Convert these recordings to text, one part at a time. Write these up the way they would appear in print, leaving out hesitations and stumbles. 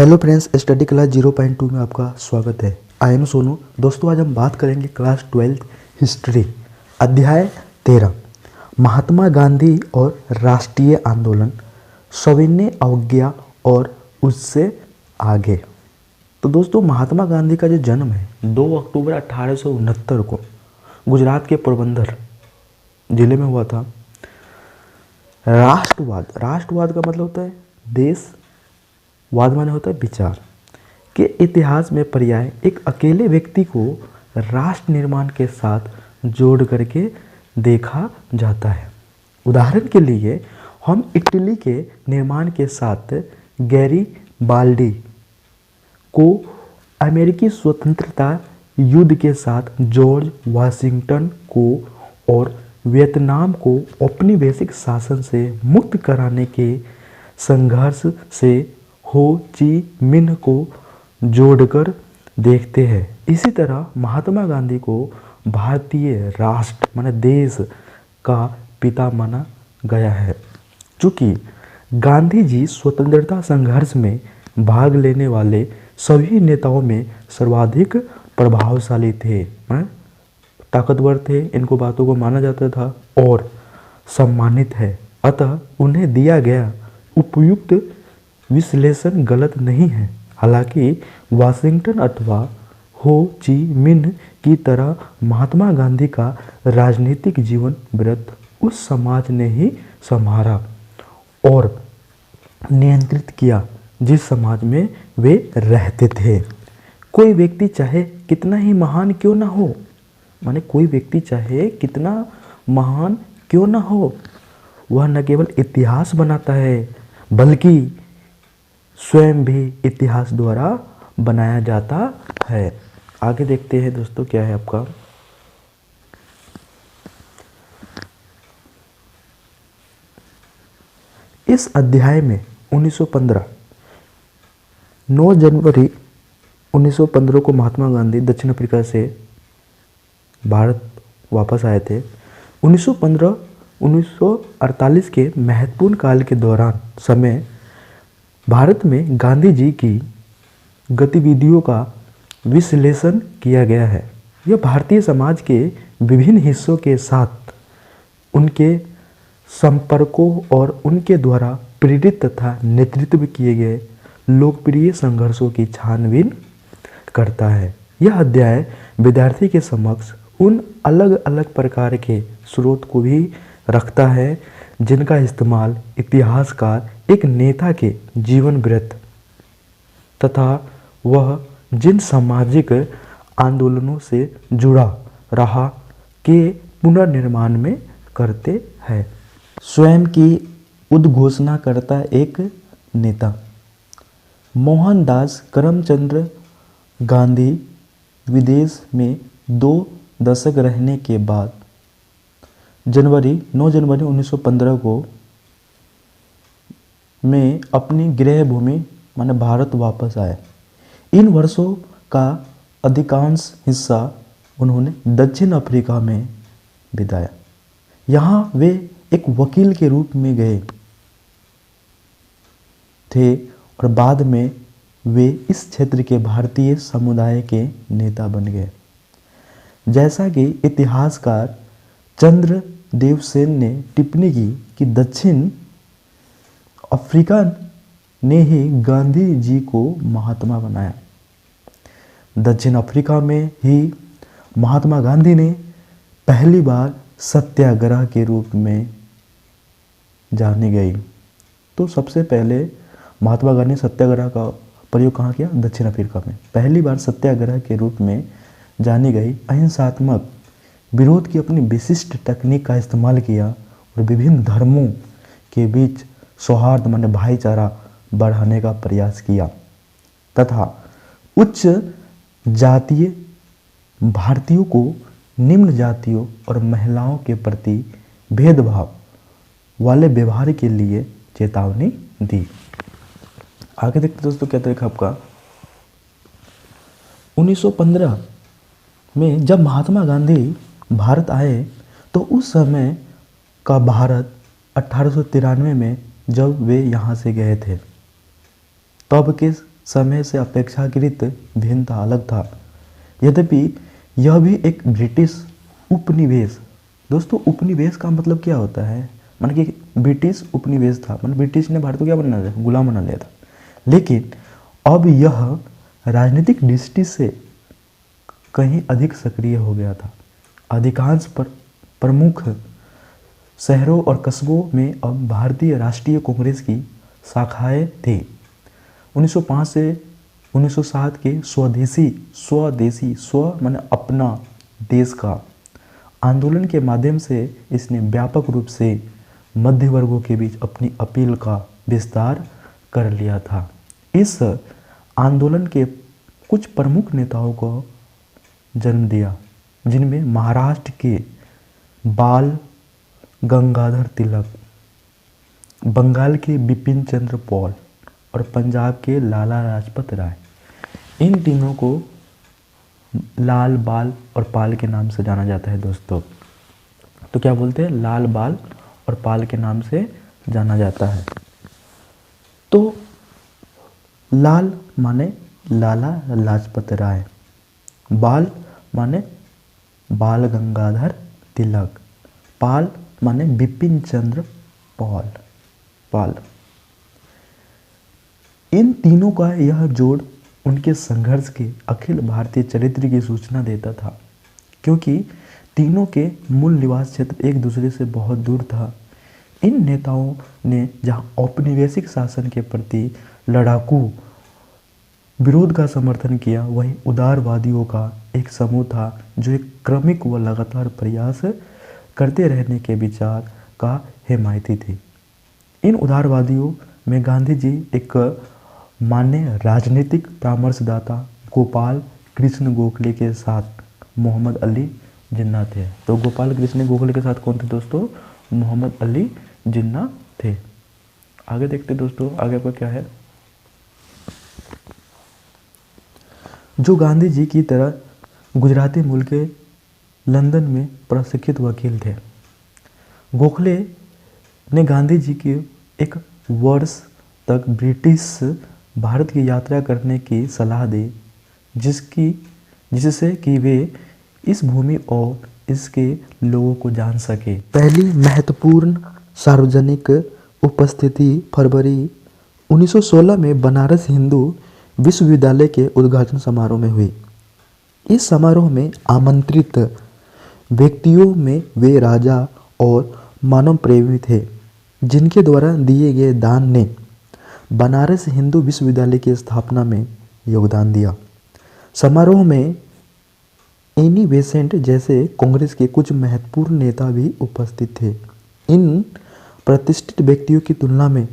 Hello friends, study class 0.2 में आपका स्वागत है। I am Sonu. दोस्तों, आज हम बात करेंगे क्लास 12 हिस्ट्री, अध्याय 13, महात्मा गांधी और राष्ट्रीय आंदोलन, सविनय अवज्ञा और उससे आगे। तो दोस्तों, महात्मा गांधी का जो जन्म है 2 अक्टूबर 1869 को गुजरात के पोरबंदर जिले में हुआ था। राष्ट्रवाद का मतलब होता है देश, वाद माने होता है विचार के इतिहास में पर्याय एक अकेले व्यक्ति को राष्ट्र निर्माण के साथ जोड़ करके देखा जाता है। उदाहरण के लिए हम इटली के निर्माण के साथ गैरीबाल्डी को अमेरिकी स्वतंत्रता युद्ध के साथ जॉर्ज वाशिंगटन को और वियतनाम को औपनिवेशिक शासन से मुक्त कराने के संघर्ष से हो ची मिन्ह को जोड़कर देखते हैं। इसी तरह महात्मा गांधी को भारतीय राष्ट्र माने देश का पिता माना गया है। चूँकि गांधी जी स्वतंत्रता संघर्ष में भाग लेने वाले सभी नेताओं में सर्वाधिक प्रभावशाली थे, ताकतवर थे, इनको बातों को माना जाता था और सम्मानित है। अतः उन्हें दिया गया उपयुक्त विश्लेषण गलत नहीं है। हालांकि वाशिंगटन अथवा हो ची मिन्ह की तरह महात्मा गांधी का राजनीतिक जीवन वृत्त उस समाज ने ही संभाला और नियंत्रित किया जिस समाज में वे रहते थे। कोई व्यक्ति चाहे कितना ही महान क्यों ना हो, माने कोई व्यक्ति चाहे कितना महान क्यों ना हो, वह न केवल इतिहास बनाता है बल्कि स्वयं भी इतिहास द्वारा बनाया जाता है। आगे देखते हैं दोस्तों, क्या है आपका इस अध्याय में 1915 9 जनवरी 1915 को महात्मा गांधी दक्षिण अफ्रीका से भारत वापस आए थे। 1915-1948 के महत्वपूर्ण काल के दौरान समय भारत में गांधी जी की गतिविधियों का विश्लेषण किया गया है। यह भारतीय समाज के विभिन्न हिस्सों के साथ उनके संपर्कों और उनके द्वारा प्रेरित तथा नेतृत्व किए गए लोकप्रिय संघर्षों की छानबीन करता है। यह अध्याय विद्यार्थी के समक्ष उन अलग अलग प्रकार के स्रोत को भी रखता है जिनका इस्तेमाल इतिहासकार एक नेता के जीवन वृत्त तथा वह जिन सामाजिक आंदोलनों से जुड़ा रहा के पुनर्निर्माण में करते हैं। स्वयं की उद्घोषणा करता एक नेता। मोहनदास करमचंद गांधी विदेश में 2 दशक रहने के बाद 9 जनवरी 1915 को में अपनी गृह भूमि माने भारत वापस आए। इन वर्षों का अधिकांश हिस्सा उन्होंने दक्षिण अफ्रीका में बिताया। यहाँ वे एक वकील के रूप में गए थे और बाद में वे इस क्षेत्र के भारतीय समुदाय के नेता बन गए। जैसा कि इतिहासकार चंद्रदेव सेन ने टिप्पणी की कि दक्षिण अफ्रीका ने ही गांधी जी को महात्मा बनाया। दक्षिण अफ्रीका में ही महात्मा गांधी ने पहली बार सत्याग्रह के रूप में जानी गई। तो सबसे पहले महात्मा गांधी ने सत्याग्रह का प्रयोग कहाँ किया? दक्षिण अफ्रीका में। पहली बार सत्याग्रह के रूप में जानी गई अहिंसात्मक विरोध की अपनी विशिष्ट तकनीक का इस्तेमाल किया और विभिन्न धर्मों के बीच सौहार्द माने भाईचारा बढ़ाने का प्रयास किया तथा उच्च जातीय भारतीयों को निम्न जातियों और महिलाओं के प्रति भेदभाव वाले व्यवहार के लिए चेतावनी दी। आगे देखते दोस्तों, क्या देखा आपका 1915 में जब महात्मा गांधी भारत आए तो उस समय का भारत 1893 में जब वे यहाँ से गए थे तब के समय से अपेक्षाकृत भिन्न था, अलग था। यद्यपि यह भी एक ब्रिटिश उपनिवेश, दोस्तों उपनिवेश का मतलब क्या होता है, मान कि ब्रिटिश उपनिवेश था, मान ब्रिटिश ने भारत को क्या बना लिया, गुलाम बना लिया था। लेकिन अब यह राजनीतिक दृष्टि से कहीं अधिक सक्रिय हो गया था। अधिकांश प्रमुख शहरों और कस्बों में अब भारतीय राष्ट्रीय कांग्रेस की शाखाएं थी। 1905 से 1907 के स्वदेशी स्व माने अपना देश का आंदोलन के माध्यम से इसने व्यापक रूप से मध्य वर्गों के बीच अपनी अपील का विस्तार कर लिया था। इस आंदोलन के कुछ प्रमुख नेताओं को जन्म दिया, जिनमें महाराष्ट्र के बाल गंगाधर तिलक, बंगाल के बिपिन चंद्र पॉल और पंजाब के लाला लाजपत राय। इन तीनों को लाल, बाल और पाल के नाम से जाना जाता है दोस्तों। तो क्या बोलते हैं, लाल, बाल और पाल के नाम से जाना जाता है। तो लाल माने लाला लाजपत राय, बाल माने बाल गंगाधर तिलक, पाल माने बिपिन चंद्र पाल। इन तीनों का यह जोड़ उनके संघर्ष के अखिल भारतीय चरित्र की सूचना देता था, क्योंकि तीनों के मूल निवास क्षेत्र एक दूसरे से बहुत दूर था। इन नेताओं ने जहां औपनिवेशिक शासन के प्रति लड़ाकू विरोध का समर्थन किया, वहीं उदारवादियों का एक समूह था जो एक क्रमिक व लगातार प्रयास करते रहने के विचार का हिमायती थे। इन उदारवादियों में गांधी जी एक मान्य राजनीतिक परामर्शदाता गोपाल कृष्ण गोखले के साथ मोहम्मद अली जिन्ना थे। तो गोपाल कृष्ण गोखले के साथ कौन थे दोस्तों, मोहम्मद अली जिन्ना थे। आगे देखते दोस्तों, आगे आपका क्या है। जो गांधी जी की तरह गुजराती मूल के लंदन में प्रशिक्षित वकील थे। गोखले ने गांधी जी के एक वर्ष तक ब्रिटिश भारत की यात्रा करने की सलाह दी, जिससे कि वे इस भूमि और इसके लोगों को जान सके। पहली महत्वपूर्ण सार्वजनिक उपस्थिति फरवरी 1916 में बनारस हिंदू विश्वविद्यालय के उद्घाटन समारोह में हुई। इस समारोह में आमंत्रित व्यक्तियों में वे राजा और मानव प्रेमी थे, जिनके द्वारा दिए गए दान ने बनारस हिंदू विश्वविद्यालय की स्थापना में योगदान दिया। समारोह में एनी बेसेंट जैसे कांग्रेस के कुछ महत्वपूर्ण नेता भी उपस्थित थे। इन प्रतिष्ठित व्यक्तियों की तुलना में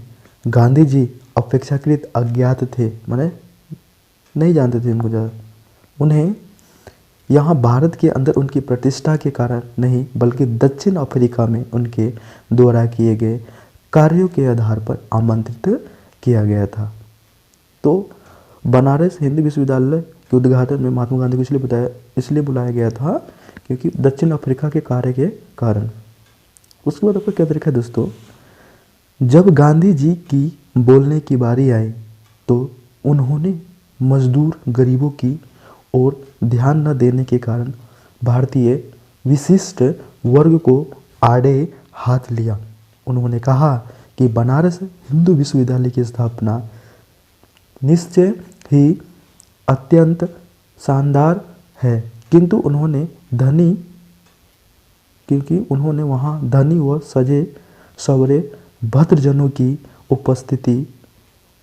गांधी जी अपेक्षाकृत अज्ञात थे, माने नहीं जानते थे इनको ज़्यादा। उन्हें यहाँ भारत के अंदर उनकी प्रतिष्ठा के कारण नहीं, बल्कि दक्षिण अफ्रीका में उनके द्वारा किए गए कार्यों के आधार पर आमंत्रित किया गया था। तो बनारस हिंदू विश्वविद्यालय के उद्घाटन में महात्मा गांधी को इसलिए बुलाया गया था क्योंकि दक्षिण अफ्रीका के कार्य के कारण। उसके बाद आपका क्या तरीका है दोस्तों, जब गांधी जी की बोलने की बारी आई तो उन्होंने मजदूर गरीबों की ओर ध्यान न देने के कारण भारतीय विशिष्ट वर्ग को आड़े हाथ लिया। उन्होंने कहा कि बनारस हिंदू विश्वविद्यालय की स्थापना निश्चय ही अत्यंत शानदार है, क्योंकि उन्होंने वहाँ धनी व सजे सवरे भद्रजनों की उपस्थिति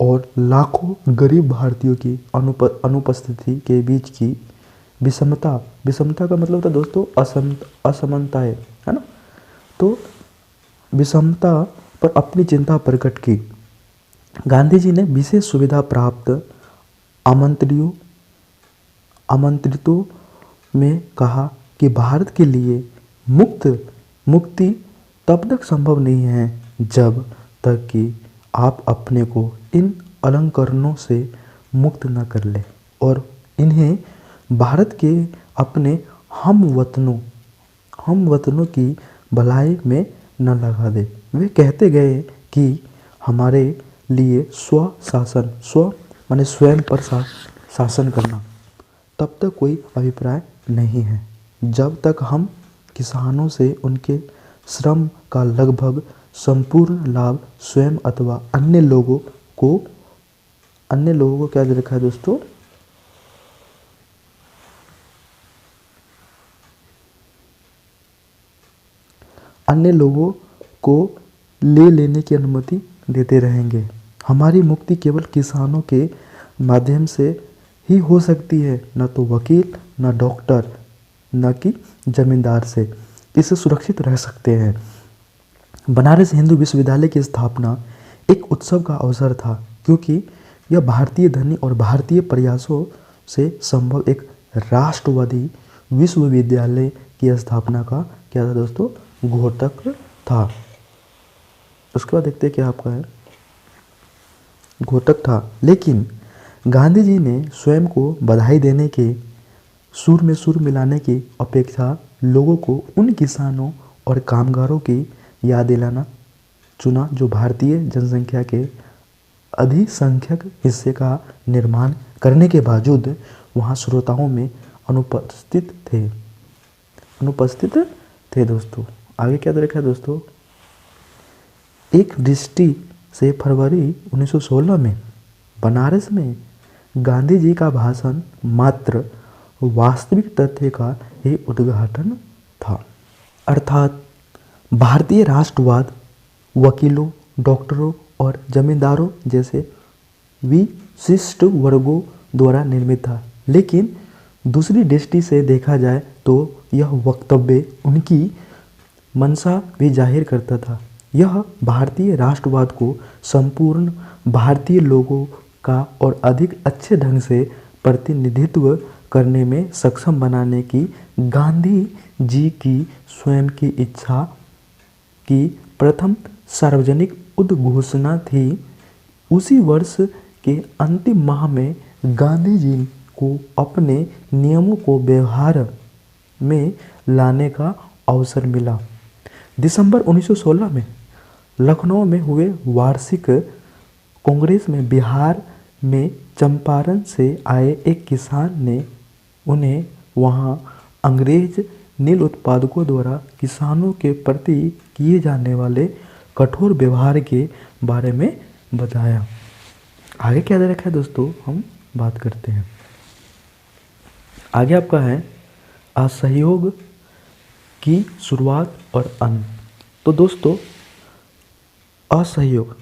और लाखों गरीब भारतीयों की अनुपस्थिति के बीच की विषमता का मतलब होता है दोस्तों असमानताएं, है ना। तो विषमता पर अपनी चिंता प्रकट की। गांधी जी ने विशेष सुविधा प्राप्त आमंत्रितों में कहा कि भारत के लिए मुक्ति तब तक संभव नहीं है जब तक कि आप अपने को इन अलंकरणों से मुक्त न कर ले और इन्हें भारत के अपने हम वतनों की भलाई में न लगा दे। वे कहते गए कि हमारे लिए स्व माने स्वयं पर शासन करना, तब तक कोई अभिप्राय नहीं है जब तक हम किसानों से उनके श्रम का लगभग संपूर्ण लाभ स्वयं अथवा अन्य लोगों को क्या दे रखा है दोस्तों, अन्य लोगों को ले लेने की अनुमति देते रहेंगे। हमारी मुक्ति केवल किसानों के माध्यम से ही हो सकती है, न तो वकील, न डॉक्टर, न कि जमींदार से इससे सुरक्षित रह सकते हैं। बनारस हिंदू विश्वविद्यालय की स्थापना एक उत्सव का अवसर था, क्योंकि यह भारतीय धनी और भारतीय प्रयासों से संभव एक राष्ट्रवादी विश्वविद्यालय की स्थापना का क्या था दोस्तों, घोतक था। उसके बाद देखते हैं क्या आपका है, घोतक था। लेकिन गांधी जी ने स्वयं को बधाई देने के सुर में सुर मिलाने की अपेक्षा लोगों को उन किसानों और कामगारों की याद दिलाना चुना जो भारतीय जनसंख्या के अधिसंख्यक हिस्से का निर्माण करने के बावजूद वहाँ श्रोताओं में अनुपस्थित थे दोस्तों। आगे क्या देखा है दोस्तों, एक दृष्टि से फरवरी 1916 में बनारस में गांधी जी का भाषण मात्र वास्तविक तथ्य का ही उद्घाटन था, अर्थात भारतीय राष्ट्रवाद वकीलों, डॉक्टरों और जमींदारों जैसे विशिष्ट वर्गों द्वारा निर्मित था। लेकिन दूसरी दृष्टि से देखा जाए तो यह वक्तव्य उनकी मंशा भी जाहिर करता था। यह भारतीय राष्ट्रवाद को संपूर्ण भारतीय लोगों का और अधिक अच्छे ढंग से प्रतिनिधित्व करने में सक्षम बनाने की गांधी जी की स्वयं की इच्छा की प्रथम सार्वजनिक उद्घोषणा थी। उसी वर्ष के अंतिम माह में गांधी जी को अपने नियमों को व्यवहार में लाने का अवसर मिला। दिसंबर 1916 में लखनऊ में हुए वार्षिक कांग्रेस में बिहार में चंपारण से आए एक किसान ने उन्हें वहां अंग्रेज नील उत्पादकों द्वारा किसानों के प्रति किए जाने वाले कठोर व्यवहार के बारे में बताया। आगे क्या दे रखा है दोस्तों, हम बात करते हैं। आगे आपका है असहयोग की शुरुआत और अंत। तो दोस्तों असहयोग,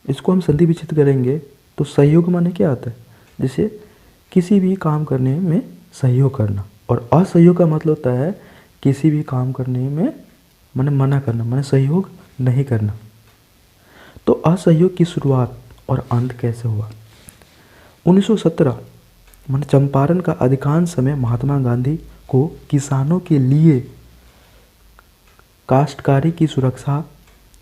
इसको हम संधि विच्छेद करेंगे तो सहयोग माने क्या आता है, जैसे किसी भी काम करने में सहयोग करना, और असहयोग का मतलब होता है किसी भी काम करने में माने मना करना, माने सहयोग नहीं करना। तो असहयोग की शुरुआत और अंत कैसे हुआ। 1917 माने चंपारण का अधिकांश समय महात्मा गांधी को किसानों के लिए काश्तकारी की सुरक्षा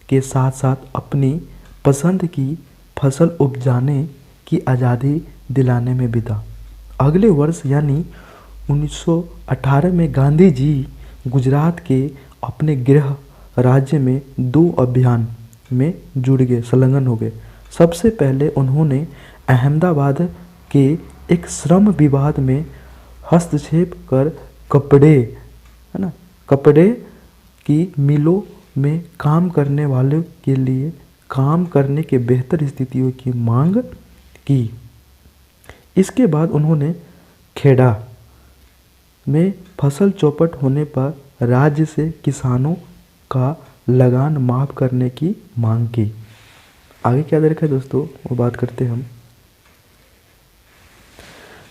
के साथ साथ अपनी पसंद की फसल उपजाने की आज़ादी दिलाने में बीता। अगले वर्ष यानी 1918 में गांधी जी गुजरात के अपने गृह राज्य में 2 अभियान में जुड़ गए, संलग्न हो गए। सबसे पहले उन्होंने अहमदाबाद के एक श्रम विवाद में हस्तक्षेप कर कपड़े की मिलों में काम करने वालों के लिए काम करने के बेहतर स्थितियों की मांग की। इसके बाद उन्होंने खेड़ा में फसल चौपट होने पर राज्य से किसानों का लगान माफ करने की मांग की। आगे क्या दे रखा है दोस्तों, वो बात करते हैं हम।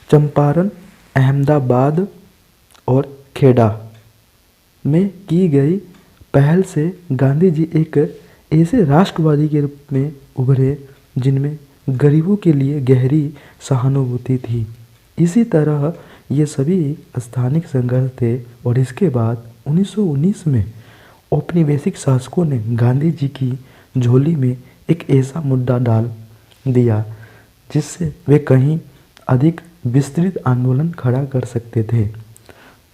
चंपारण, अहमदाबाद और खेड़ा में की गई पहल से गांधी जी एक ऐसे राष्ट्रवादी के रूप में उभरे जिनमें गरीबों के लिए गहरी सहानुभूति थी। इसी तरह ये सभी स्थानिक संघर्ष थे, और इसके बाद 1919 में औपनिवेशिक शासकों ने गांधी जी की झोली में एक ऐसा मुद्दा डाल दिया जिससे वे कहीं अधिक विस्तृत आंदोलन खड़ा कर सकते थे।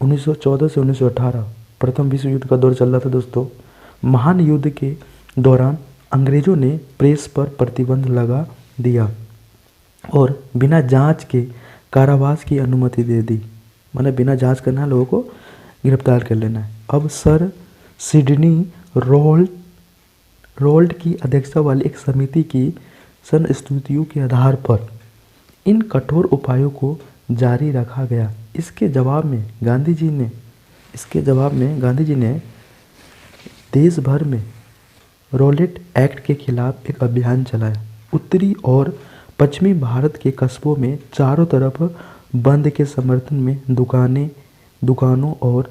1914 से 1918 प्रथम विश्व युद्ध का दौर चल रहा था दोस्तों। महान युद्ध के दौरान अंग्रेजों ने प्रेस पर प्रतिबंध लगा दिया। और बिना जांच के कारावास की अनुमति दे दी। माने बिना जांच करना लोगों को गिरफ्तार कर लेना है। अब सर सिडनी रोल्ड की अध्यक्षता वाली एक समिति की संस्तुतियों के आधार पर इन कठोर उपायों को जारी रखा गया। इसके जवाब में गांधी जी ने देश भर में रॉलेट एक्ट के खिलाफ एक अभियान चलाया। उत्तरी और पश्चिमी भारत के कस्बों में चारों तरफ बंद के समर्थन में दुकानों और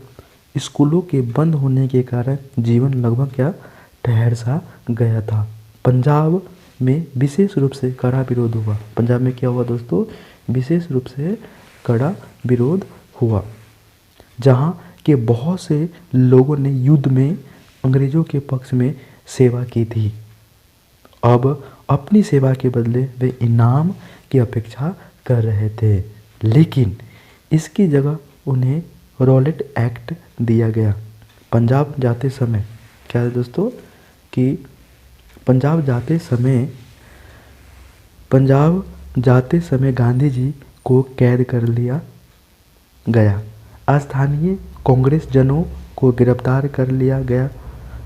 स्कूलों के बंद होने के कारण जीवन लगभग क्या ठहर सा गया था। पंजाब में विशेष रूप से कड़ा विरोध हुआ। पंजाब में क्या हुआ दोस्तों? विशेष रूप से कड़ा विरोध हुआ, जहां के बहुत से लोगों ने युद्ध में अंग्रेजों के पक्ष में सेवा की थी। अब अपनी सेवा के बदले वे इनाम की अपेक्षा कर रहे थे, लेकिन इसकी जगह उन्हें रॉलेट एक्ट दिया गया। पंजाब जाते समय क्या है दोस्तों कि पंजाब जाते समय गांधी जी को कैद कर लिया गया। स्थानीय कांग्रेस जनों को गिरफ्तार कर लिया गया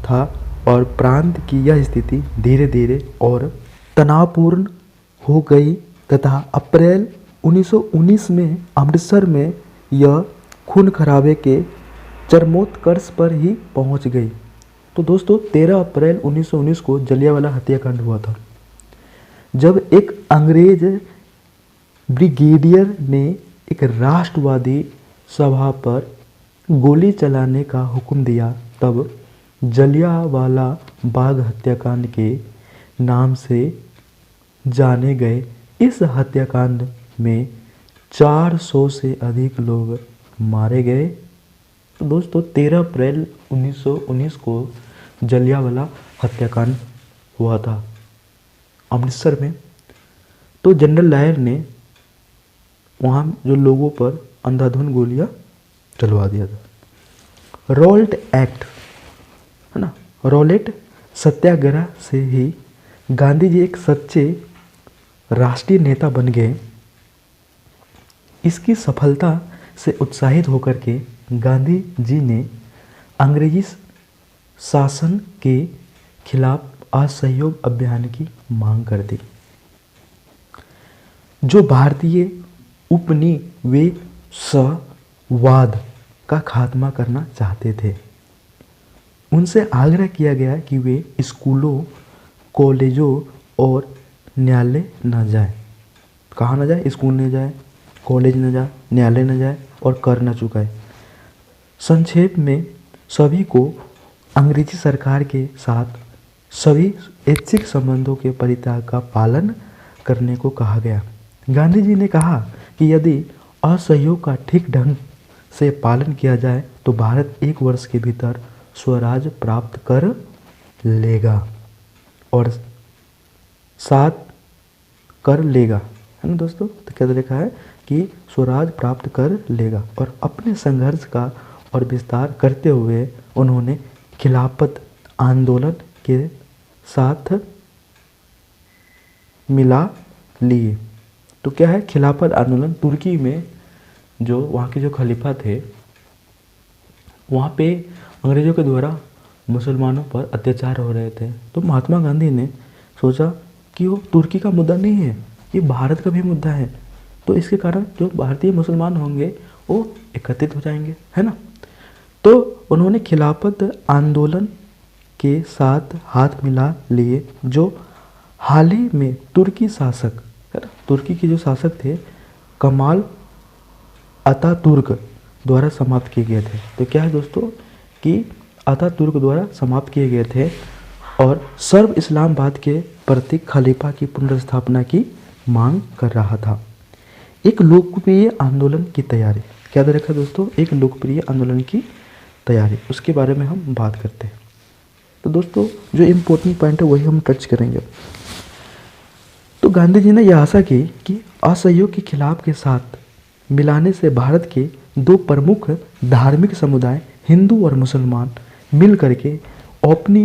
था और प्रांत की यह स्थिति धीरे धीरे और तनावपूर्ण हो गई तथा अप्रैल 1919 में अमृतसर में यह खून खराबे के चरमोत्कर्ष पर ही पहुंच गई। तो दोस्तों 13 अप्रैल 1919 को जलियांवाला हत्याकांड हुआ था, जब एक अंग्रेज ब्रिगेडियर ने एक राष्ट्रवादी सभा पर गोली चलाने का हुक्म दिया। तब जलियांवाला बाग हत्याकांड के नाम से जाने गए इस हत्याकांड में 400 से अधिक लोग मारे गए। तो दोस्तों 13 अप्रैल 1919 को जलियांवाला हत्याकांड हुआ था अमृतसर में। तो जनरल डायर ने वहाँ जो लोगों पर अंधाधुंध गोलियां चलवा दिया था। रॉलेट एक्ट है ना, रॉलेट सत्याग्रह से ही गांधी जी एक सच्चे राष्ट्रीय नेता बन गए। इसकी सफलता से उत्साहित होकर के गांधी जी ने अंग्रेजी शासन के खिलाफ असहयोग अभियान की मांग कर दी। जो भारतीय उपनिवेशवाद का खात्मा करना चाहते थे, उनसे आग्रह किया गया कि वे स्कूलों, कॉलेजों और न्यायालय न जाए। कहाँ न जाए? स्कूल न जाए, कॉलेज न जाए, न्यायालय न जाए और कर न चुकाए। संक्षेप में सभी को अंग्रेजी सरकार के साथ सभी ऐच्छिक संबंधों के परित्याग का पालन करने को कहा गया। गांधी जी ने कहा कि यदि असहयोग का ठीक ढंग से पालन किया जाए तो भारत 1 वर्ष के भीतर स्वराज प्राप्त कर लेगा और साथ कर लेगा, है ना दोस्तों। तो क्या लिखा है कि स्वराज प्राप्त कर लेगा। और अपने संघर्ष का और विस्तार करते हुए उन्होंने खिलाफत आंदोलन के साथ मिला लिए। तो क्या है खिलाफत आंदोलन? तुर्की में जो वहाँ के जो खलीफा थे, वहाँ पे अंग्रेज़ों के द्वारा मुसलमानों पर अत्याचार हो रहे थे। तो महात्मा गांधी ने सोचा कि वो तुर्की का मुद्दा नहीं है, ये भारत का भी मुद्दा है। तो इसके कारण जो भारतीय मुसलमान होंगे वो एकत्रित हो जाएंगे, है ना। तो उन्होंने खिलाफत आंदोलन के साथ हाथ मिला लिए, जो हाल ही में तुर्की शासक, है ना, तुर्की के जो शासक थे कमाल अतातुर्क द्वारा समाप्त किए गए थे। तो क्या है दोस्तों कि अतातुर्क द्वारा समाप्त किए गए थे और सर्व इस्लामाबाद के प्रतीक खलीफा की पुनर्स्थापना की मांग कर रहा था। एक लोकप्रिय आंदोलन की तैयारी, क्या दे रखा है दोस्तों? एक लोकप्रिय आंदोलन की तैयारी, उसके बारे में हम बात करते हैं। तो दोस्तों जो इम्पोर्टेंट पॉइंट है वही हम टच करेंगे। तो गांधी जी ने यह आशा की कि असहयोग के खिलाफ के साथ मिलाने से भारत के 2 प्रमुख धार्मिक समुदाय हिंदू और मुसलमान मिल करके अपनी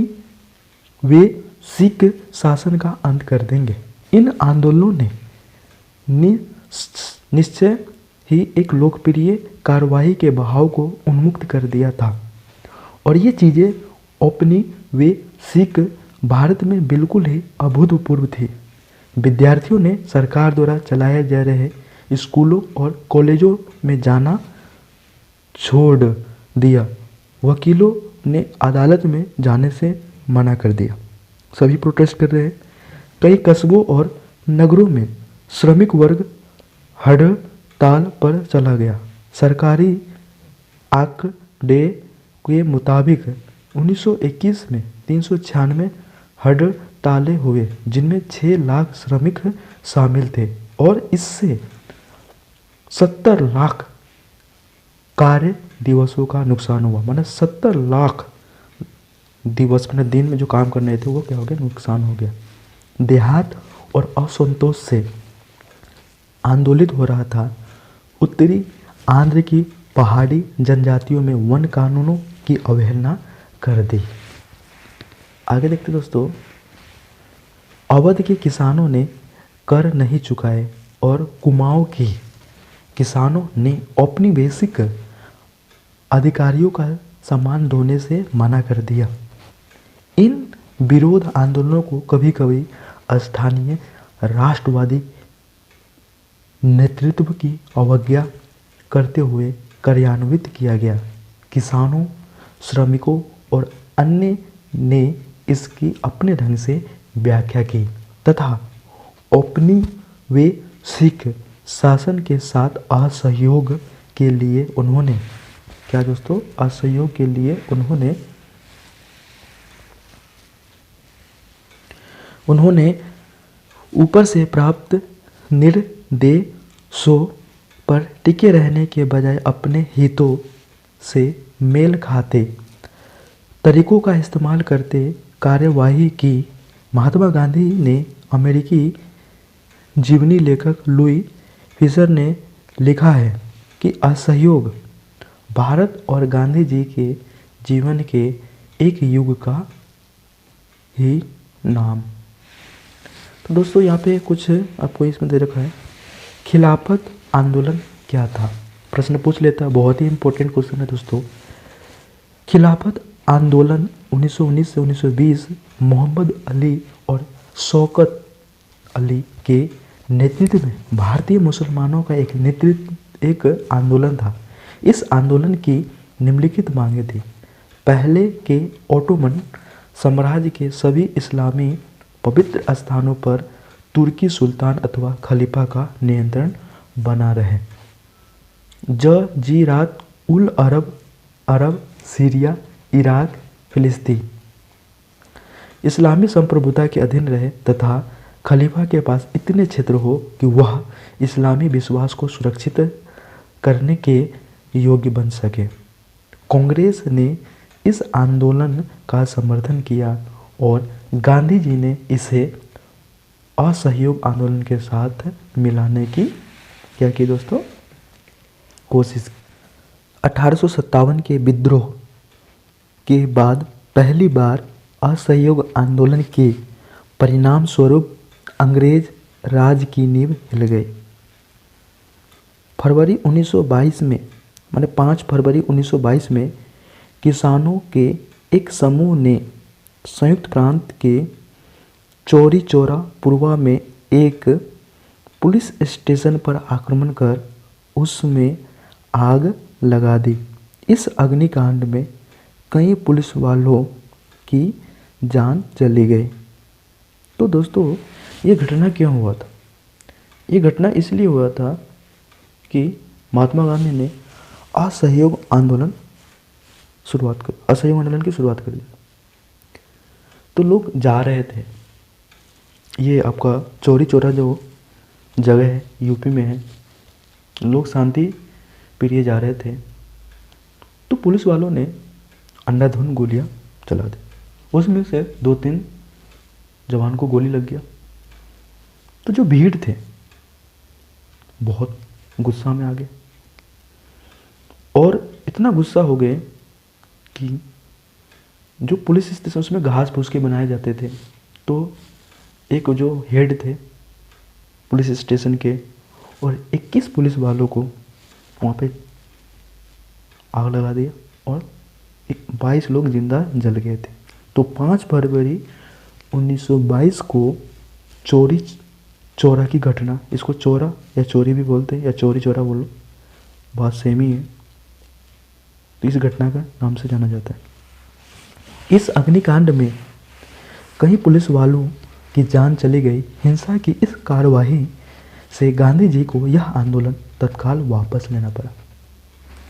वे सिख शासन का अंत कर देंगे। इन आंदोलनों ने निश्चय ही एक लोकप्रिय कार्रवाई के बहाव को उन्मुक्त कर दिया था। और ये चीज़ें औपनिवेशिक भारत में बिल्कुल ही अभूतपूर्व थी। विद्यार्थियों ने सरकार द्वारा चलाए जा रहे स्कूलों और कॉलेजों में जाना छोड़ दिया। वकीलों ने अदालत में जाने से मना कर दिया। सभी प्रोटेस्ट कर रहे हैं। कई कस्बों और नगरों में श्रमिक वर्ग हड़ताल पर चला गया। सरकारी आंकड़े के मुताबिक 1921 में 396 हड़तालें हुए, जिनमें 6 लाख श्रमिक शामिल थे और इससे 70 लाख कार्य दिवसों का नुकसान हुआ। माने 70 लाख दिवस मैंने दिन में जो काम करने थे वो क्या हो गया, नुकसान हो गया। देहात और असंतोष से आंदोलित हो रहा था। उत्तरी आंध्र की पहाड़ी जनजातियों में वन कानूनों की अवहेलना कर दी। आगे देखते दोस्तों, अवध के किसानों ने कर नहीं चुकाए और कुमाऊं की किसानों ने औपनिवेशिक अधिकारियों का सामान ढोने से मना कर दिया। इन विरोध आंदोलनों को कभी कभी स्थानीय राष्ट्रवादी नेतृत्व की अवज्ञा करते हुए कार्यान्वित किया गया। किसानों, श्रमिकों और अन्य ने इसकी अपने ढंग से व्याख्या की तथा औपनिवेशिक शासन के साथ असहयोग के लिए उन्होंने क्या दोस्तों, असहयोग के लिए उन्होंने ऊपर से प्राप्त निर्देशों पर टिके रहने के बजाय अपने हितों से मेल खाते तरीकों का इस्तेमाल करते कार्यवाही की। महात्मा गांधी ने अमेरिकी जीवनी लेखक लुई फिशर ने लिखा है कि असहयोग भारत और गांधी जी के जीवन के एक युग का ही नाम। तो दोस्तों यहाँ पे कुछ आपको इसमें दे रखा है, खिलाफत आंदोलन क्या था, प्रश्न पूछ लेता है। बहुत ही इंपॉर्टेंट क्वेश्चन है दोस्तों। खिलाफत आंदोलन 1919 से 1920 मोहम्मद अली और शौकत अली के नेतृत्व में भारतीय मुसलमानों का एक आंदोलन था। इस आंदोलन की निम्नलिखित मांगें थी। पहले के ओटोमन साम्राज्य के सभी इस्लामी पवित्र स्थानों पर तुर्की सुल्तान अथवा खलीफा का नियंत्रण बना रहे। जजीरात उल अरब, सीरिया, इराक, फिलिस्तीन इस्लामी संप्रभुता के अधीन रहे तथा खलीफा के पास इतने क्षेत्र हो कि वह इस्लामी विश्वास को सुरक्षित करने के योग्य बन सके। कांग्रेस ने इस आंदोलन का समर्थन किया और गांधी जी ने इसे असहयोग आंदोलन के साथ मिलाने की क्या की दोस्तों, कोशिश। 1857 के विद्रोह के बाद पहली बार असहयोग आंदोलन के परिणाम स्वरूप अंग्रेज राज की नींव हिल गई। फरवरी 1922 में माने 5 फरवरी 1922 में किसानों के एक समूह ने संयुक्त प्रांत के चौरी चौरा पूर्वा में एक पुलिस स्टेशन पर आक्रमण कर उसमें आग लगा दी। इस अग्निकांड में कई पुलिस वालों की जान चली गई। तो दोस्तों ये घटना क्यों हुआ था? ये घटना इसलिए हुआ था कि महात्मा गांधी ने असहयोग आंदोलन की शुरुआत कर दी। तो लोग जा रहे थे, ये आपका चौरी चौरा जो जगह है यूपी में है, लोग शांति प्रिय जा रहे थे तो पुलिस वालों ने अंधाधुंध गोलियां चला दी। उसमें से 2-3 जवान को गोली लग गया। तो जो भीड़ थे बहुत गुस्सा में आ गए और इतना गुस्सा हो गए कि जो पुलिस स्टेशन उसमें घास फूस के बनाए जाते थे, तो एक जो हेड थे पुलिस स्टेशन के और 21 पुलिस वालों को वहाँ पे आग लगा दिया और 22 लोग जिंदा जल गए थे। तो 5 फरवरी 1922 को चोरी चौरा की घटना, इसको चौरा या चोरी भी बोलते हैं या चोरी चौरा बोलो, बात सेम ही है, तो इस घटना का नाम से जाना जाता है। इस अग्निकांड में कई पुलिस वालों की जान चली गई। हिंसा की इस कार्यवाही से गांधी जी को यह आंदोलन तत्काल वापस लेना पड़ा।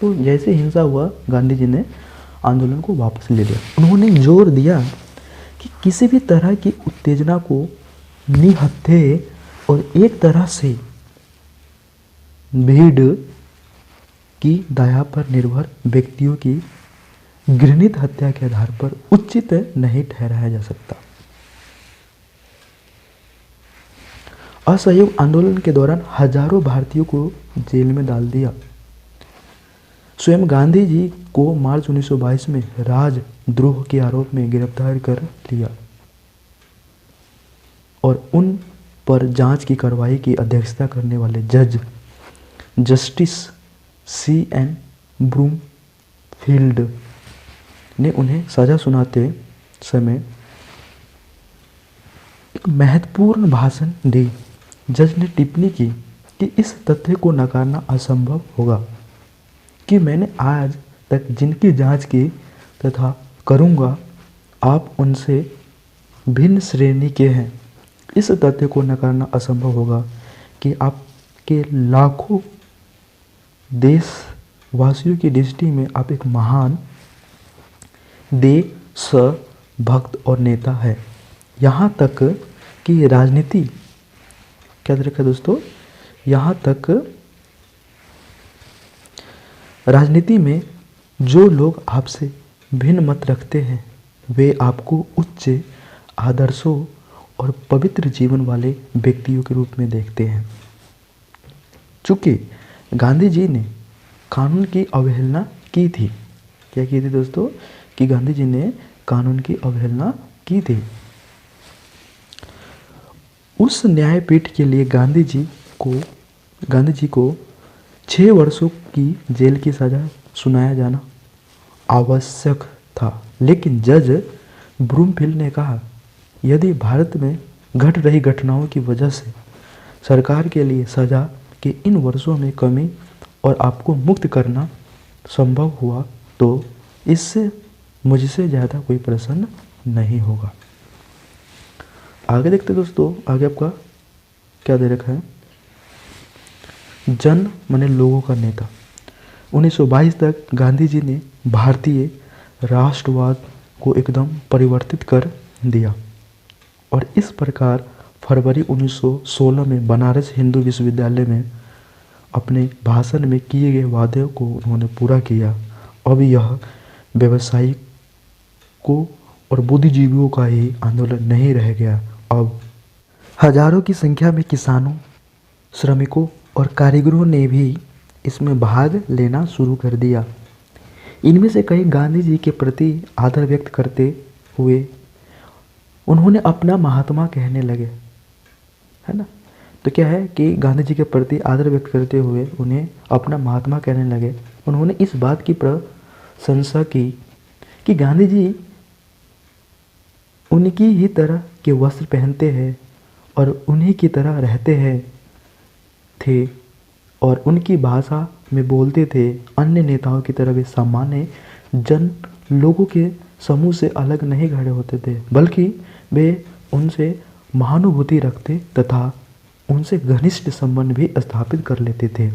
तो जैसे हिंसा हुआ, गांधी जी ने आंदोलन को वापस ले लिया। उन्होंने जोर दिया कि किसी भी तरह की उत्तेजना को निहत्थे और एक तरह से भीड़ की दया पर निर्भर व्यक्तियों की घृणित हत्या के आधार पर उचित नहीं ठहराया जा सकता। असहयोग आंदोलन के दौरान हजारों भारतीयों को जेल में डाल दिया। स्वयं गांधी जी को मार्च 1922 में राजद्रोह के आरोप में गिरफ्तार कर लिया और उन पर जांच की कार्रवाई की अध्यक्षता करने वाले जज जस्टिस C.N. ब्रूमफील्ड ने उन्हें सजा सुनाते समय एक महत्वपूर्ण भाषण दी। जज ने टिप्पणी की कि इस तथ्य को नकारना असंभव होगा कि मैंने आज तक जिनकी जांच की तथा करूंगा, आप उनसे भिन्न श्रेणी के हैं। इस तथ्य को नकारना असंभव होगा कि आपके लाखों देशवासियों की दृष्टि में आप एक महान देशभक्त और नेता है। यहाँ तक कि राजनीति, क्या देखा दोस्तों, यहाँ तक राजनीति में जो लोग आपसे भिन्न मत रखते हैं वे आपको उच्च आदर्शों और पवित्र जीवन वाले व्यक्तियों के रूप में देखते हैं। चूँकि गांधी जी ने कानून की अवहेलना की थी, क्या की थी दोस्तों, कि गांधी जी ने कानून की अवहेलना की थी। उस न्यायपीठ के लिए गांधी जी को 6 वर्षों की जेल की सजा सुनाया जाना आवश्यक था। लेकिन जज ब्रूमफील्ड ने कहा, यदि भारत में घट रही घटनाओं की वजह से सरकार के लिए सजा के इन वर्षों में कमी और आपको मुक्त करना संभव हुआ तो इससे मुझसे ज़्यादा कोई प्रसन्न नहीं होगा। आगे देखते दोस्तों, आगे आपका क्या दे रखा है, जन माने लोगों का नेता। 1922 तक गांधी जी ने भारतीय राष्ट्रवाद को एकदम परिवर्तित कर दिया और इस प्रकार फरवरी 1916 में बनारस हिंदू विश्वविद्यालय में अपने भाषण में किए गए वादे को उन्होंने पूरा किया। अब यह व्यवसायिकों और बुद्धिजीवियों का ही आंदोलन नहीं रह गया। अब हजारों की संख्या में किसानों, श्रमिकों और कारीगरों ने भी इसमें भाग लेना शुरू कर दिया। इनमें से कई गांधी जी के प्रति आदर व्यक्त करते हुए उन्होंने अपना महात्मा कहने लगे, है ना। तो क्या है कि गांधी जी के प्रति आदर व्यक्त करते हुए उन्हें अपना महात्मा कहने लगे। उन्होंने इस बात की प्रशंसा की कि गांधी जी उनकी ही तरह के वस्त्र पहनते हैं और उन्हीं की तरह रहते हैं थे और उनकी भाषा में बोलते थे। अन्य नेताओं की तरह वे सामान्य जन लोगों के समूह से अलग नहीं खड़े होते थे, बल्कि वे उनसे महानुभूति रखते तथा उनसे घनिष्ठ संबंध भी स्थापित कर लेते थे।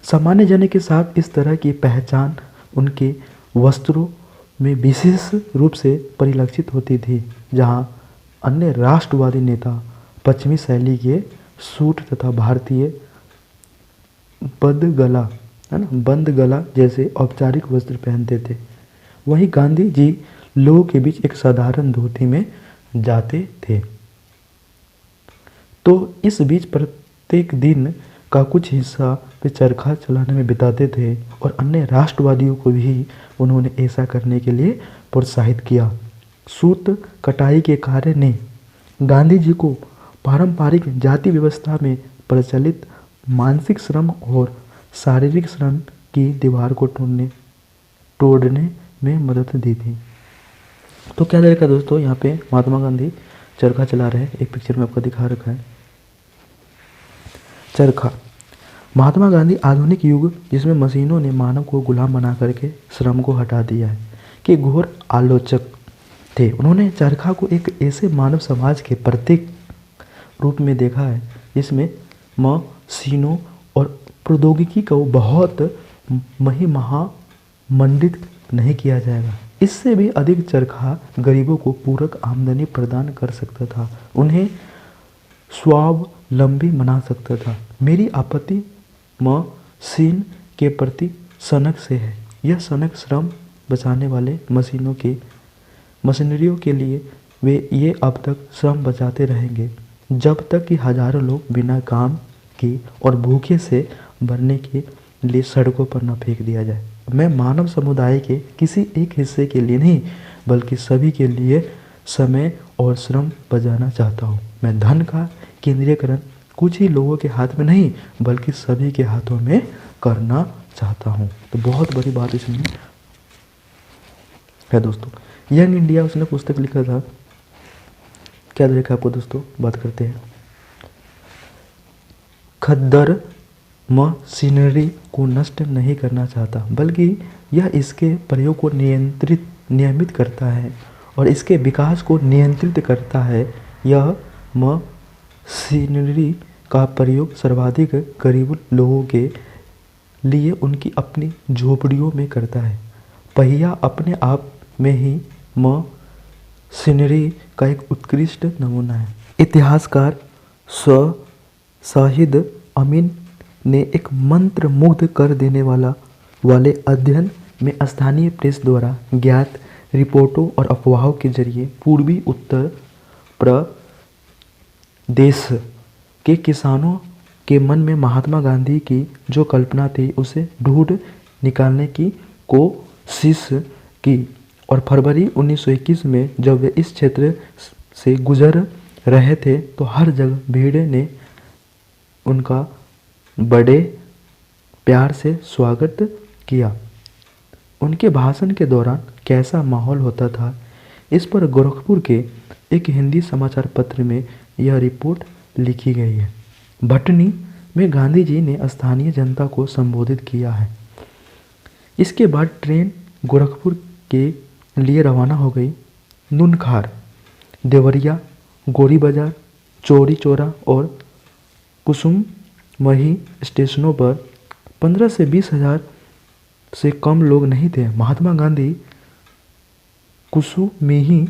सामान्य जन के साथ इस तरह की पहचान उनके वस्त्रों में विशेष रूप से परिलक्षित होती थी, जहां अन्य राष्ट्रवादी नेता पश्चिमी शैली के सूट तथा भारतीय बंद गला, है ना, बंद गला जैसे औपचारिक वस्त्र पहनते थे, वहीं गांधी जी लोगों के बीच एक साधारण धोती में जाते थे। तो इस बीच प्रत्येक दिन का कुछ हिस्सा वे चरखा चलाने में बिताते थे और अन्य राष्ट्रवादियों को भी उन्होंने ऐसा करने के लिए प्रोत्साहित किया। सूत कटाई के कार्य ने गांधी जी को पारंपरिक जाति व्यवस्था में प्रचलित मानसिक श्रम और शारीरिक श्रम की दीवार को तोड़ने में मदद दी थी। तो क्या देखा दोस्तों, यहाँ पे महात्मा गांधी चरखा चला रहे हैं। एक पिक्चर में आपको दिखा रखा है चरखा। महात्मा गांधी आधुनिक युग जिसमें मशीनों ने मानव को गुलाम बना करके श्रम को हटा दिया है कि घोर आलोचक थे। उन्होंने चरखा को एक ऐसे मानव समाज के प्रतीक रूप में देखा है जिसमें मशीनों और प्रौद्योगिकी को बहुत महामंडित नहीं किया जाएगा। इससे भी अधिक चरखा गरीबों को पूरक आमदनी प्रदान कर सकता था, उन्हें स्वावलंबी बना सकता था। मेरी आपत्ति मशीन के प्रति सनक से है। यह सनक श्रम बचाने वाले मशीनरियों के लिए ये अब तक श्रम बचाते रहेंगे जब तक कि हजारों लोग बिना काम के और भूखे से मरने के लिए सड़कों पर न फेंक दिया जाए। मैं मानव समुदाय के किसी एक हिस्से के लिए नहीं बल्कि सभी के लिए समय और श्रम बचाना चाहता हूँ। मैं धन का केंद्रीकरण कुछ ही लोगों के हाथ में नहीं बल्कि सभी के हाथों में करना चाहता हूँ। तो बहुत बड़ी बात इसमें है दोस्तों। यंग इंडिया उसने पुस्तक लिखा था। क्या देखा आपको दोस्तों, बात करते हैं। खद्दर मशीनरी को नष्ट नहीं करना चाहता बल्कि यह इसके प्रयोग को नियमित करता है और इसके विकास को नियंत्रित करता है। यह मशीनरी का प्रयोग सर्वाधिक गरीब लोगों के लिए उनकी अपनी झोपड़ियों में करता है। पहिया अपने आप में ही मशीनरी का एक उत्कृष्ट नमूना है। इतिहासकार शाहिद अमीन ने एक मंत्र मुग्ध कर देने वाले अध्ययन में स्थानीय प्रेस द्वारा ज्ञात रिपोर्टों और अफवाहों के जरिए पूर्वी उत्तर प्रदेश के किसानों के मन में महात्मा गांधी की जो कल्पना थी उसे ढूंढ निकालने की कोशिश की और फरवरी 1921 में जब वे इस क्षेत्र से गुजर रहे थे तो हर जगह भीड़ ने उनका बड़े प्यार से स्वागत किया। उनके भाषण के दौरान कैसा माहौल होता था, इस पर गोरखपुर के एक हिंदी समाचार पत्र में यह रिपोर्ट लिखी गई है। भटनी में गांधी जी ने स्थानीय जनता को संबोधित किया है। इसके बाद ट्रेन गोरखपुर के लिए रवाना हो गई। नूनखार, देवरिया, गोरी बाजार, चौरी चौरा और कुसुमही स्टेशनों पर 15 से 20 हजार से कम लोग नहीं थे। महात्मा गांधी कुसुमही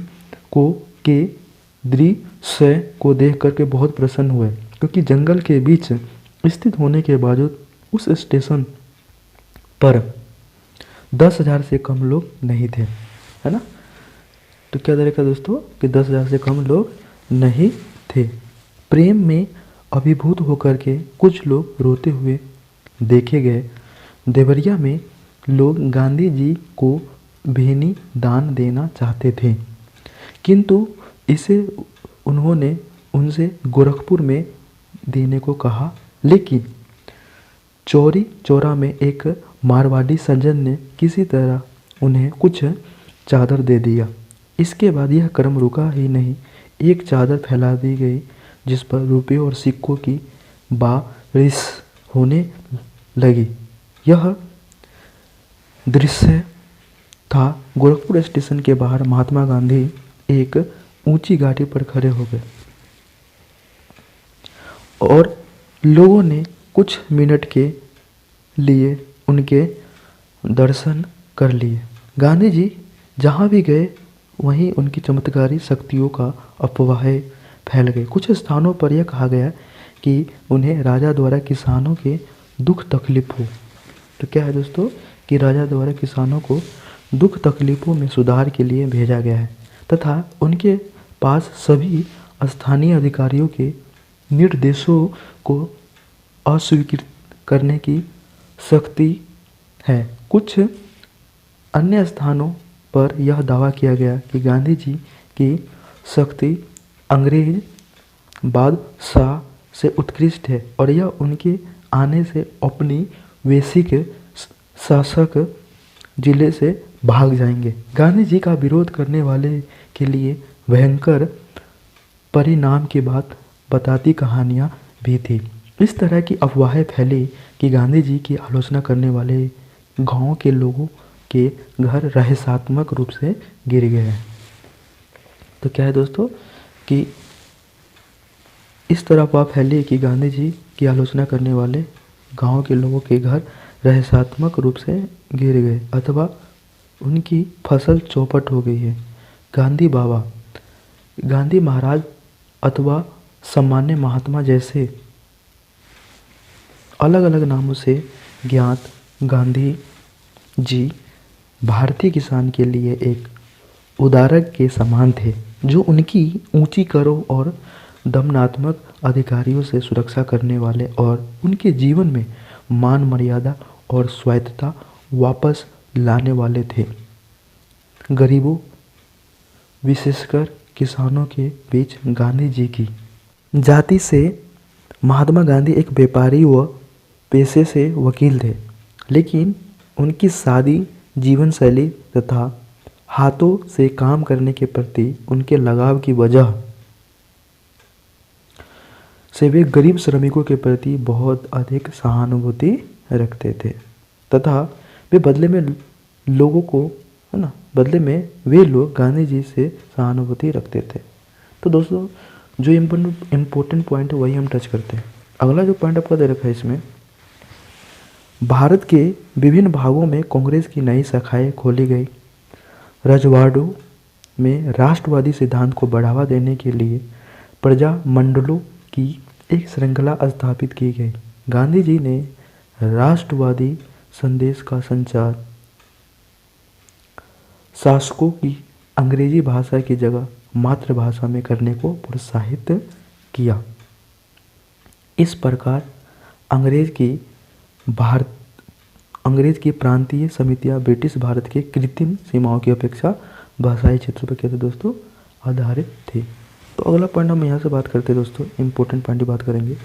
के दृश्य को देख करके बहुत प्रसन्न हुए क्योंकि जंगल के बीच स्थित होने के बावजूद उस स्टेशन पर 10,000 से कम लोग नहीं थे, है ना। तो क्या देखा दोस्तों कि 10,000 से कम लोग नहीं थे। प्रेम में अभिभूत होकर के कुछ लोग रोते हुए देखे गए। देवरिया में लोग गांधी जी को भेनी दान देना चाहते थे किंतु इसे उन्होंने उनसे गोरखपुर में देने को कहा। लेकिन चौरी चौरा में एक मारवाड़ी सज्जन ने किसी तरह उन्हें कुछ चादर दे दिया। इसके बाद यह क्रम रुका ही नहीं, एक चादर फैला दी गई जिस पर रुपये और सिक्कों की बारिश होने लगी। यह दृश्य था गोरखपुर स्टेशन के बाहर। महात्मा गांधी एक ऊंची गाड़ी पर खड़े हो गए और लोगों ने कुछ मिनट के लिए उनके दर्शन कर लिए। गांधी जी जहाँ भी गए वहीं उनकी चमत्कारी शक्तियों का अफवाहें फैल गई। कुछ स्थानों पर यह कहा गया कि उन्हें राजा द्वारा किसानों के दुख तकलीफ हो। तो क्या है दोस्तों कि राजा द्वारा किसानों को दुख तकलीफ़ों में सुधार के लिए भेजा गया है तथा उनके पास सभी स्थानीय अधिकारियों के निर्देशों को अस्वीकृत करने की शक्ति है। कुछ अन्य स्थानों पर यह दावा किया गया कि गांधी जी की शक्ति अंग्रेज बादशाह से उत्कृष्ट है और यह उनके आने से अपनी वैश्विक शासक जिले से भाग जाएंगे। गांधी जी का विरोध करने वाले के लिए भयंकर परिणाम की बात बताती कहानियाँ भी थी। इस तरह की अफवाहें फैली कि गांधी जी की आलोचना करने वाले गांव के लोगों के घर रहस्यात्मक रूप से गिर गए हैं। तो क्या है दोस्तों कि इस तरह अफवाह फैली कि गांधी जी की आलोचना करने वाले गांव के लोगों के घर रहस्यात्मक रूप से गिर गए अथवा उनकी फसल चौपट हो गई है। गांधी बाबा, गांधी महाराज अथवा सामान्य महात्मा जैसे अलग अलग नामों से ज्ञात गांधी जी भारतीय किसान के लिए एक उदाहरण के समान थे, जो उनकी ऊंची करों और दमनात्मक अधिकारियों से सुरक्षा करने वाले और उनके जीवन में मान मर्यादा और स्वायत्तता वापस लाने वाले थे। गरीबों विशेषकर किसानों के बीच गांधी जी की जाति से महात्मा गांधी एक व्यापारी व पेशे से वकील थे, लेकिन उनकी सादी जीवन शैली तथा हाथों से काम करने के प्रति उनके लगाव की वजह से वे गरीब श्रमिकों के प्रति बहुत अधिक सहानुभूति रखते थे तथा वे बदले में वे लोग गांधी जी से सहानुभूति रखते थे। तो दोस्तों जो इम्पोर्टेंट पॉइंट है वही हम टच करते हैं। अगला जो पॉइंट आपका दे रखा है इसमें, भारत के विभिन्न भागों में कांग्रेस की नई शाखाएं खोली गई। रजवाड़ों में राष्ट्रवादी सिद्धांत को बढ़ावा देने के लिए प्रजा मंडलों की एक श्रृंखला स्थापित की गई। गांधी जी ने राष्ट्रवादी संदेश का संचार शासकों की अंग्रेजी भाषा की जगह मातृभाषा में करने को प्रोत्साहित किया। इस प्रकार अंग्रेज की प्रांतीय समितियां ब्रिटिश भारत के कृत्रिम सीमाओं की अपेक्षा भाषाई क्षेत्र पर क्या थे दोस्तों, आधारित थी। तो अगला पॉइंट हम यहाँ से बात करते हैं दोस्तों, इम्पोर्टेंट पॉइंट की बात करेंगे।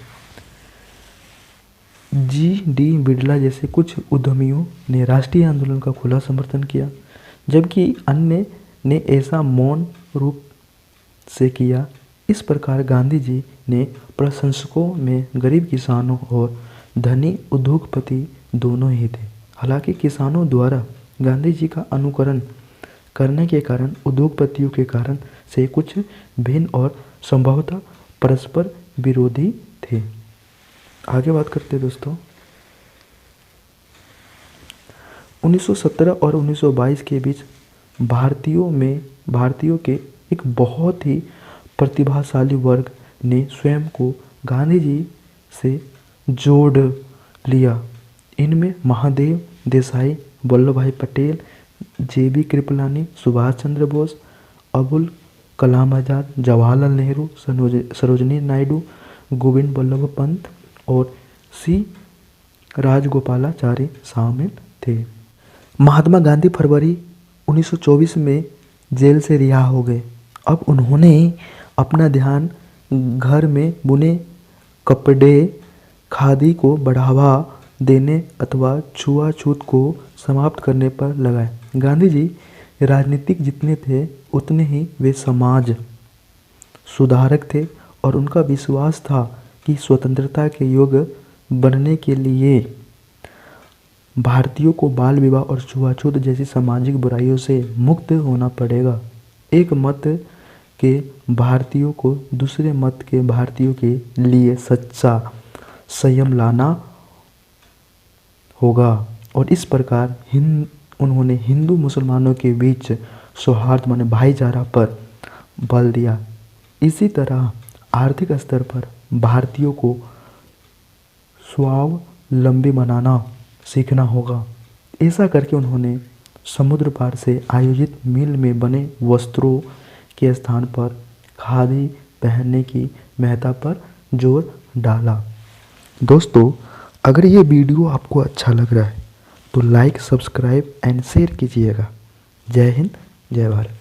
जी.डी. बिरला जैसे कुछ उद्यमियों ने राष्ट्रीय आंदोलन का खुला समर्थन किया, जबकि अन्य ने ऐसा मौन रूप से किया। इस प्रकार गांधी जी ने प्रशंसकों में गरीब किसानों और धनी उद्योगपति दोनों ही थे। हालांकि किसानों द्वारा गांधी जी का अनुकरण करने के कारण उद्योगपतियों के कारण से कुछ भिन्न और संभवतः परस्पर विरोधी थे। आगे बात करते हैं दोस्तों, 1917 और 1922 के बीच भारतीयों के एक बहुत ही प्रतिभाशाली वर्ग ने स्वयं को गांधी जी से जोड़ लिया। इनमें महादेव देसाई, वल्लभ भाई पटेल, जे.बी. कृपलानी, सुभाष चंद्र बोस, अबुल कलाम आज़ाद, जवाहरलाल नेहरू, सरोजिनी नायडू, गोविंद वल्लभ पंत और सी राजगोपालाचारी शामिल थे। महात्मा गांधी फरवरी 1924 में जेल से रिहा हो गए। अब उन्होंने अपना ध्यान घर में बुने कपड़े, खादी को बढ़ावा देने अथवा छुआछूत को समाप्त करने पर लगाए। गांधी जी राजनीतिक जितने थे उतने ही वे समाज सुधारक थे और उनका विश्वास था कि स्वतंत्रता के योग बनने के लिए भारतीयों को बाल विवाह और छुआछूत जैसी सामाजिक बुराइयों से मुक्त होना पड़ेगा। एक मत के भारतीयों को दूसरे मत के भारतीयों के लिए सच्चा संयम लाना होगा और इस प्रकार उन्होंने हिंदू मुसलमानों के बीच सौहार्द माने भाईचारा पर बल दिया। इसी तरह आर्थिक स्तर पर भारतीयों को स्वावलंबी बनाना सीखना होगा। ऐसा करके उन्होंने समुद्र पार से आयोजित मिल में बने वस्त्रों के स्थान पर खादी पहनने की महत्ता पर जोर डाला। दोस्तों, अगर ये वीडियो आपको अच्छा लग रहा है तो लाइक, सब्सक्राइब एंड शेयर कीजिएगा। जय हिंद, जय भारत।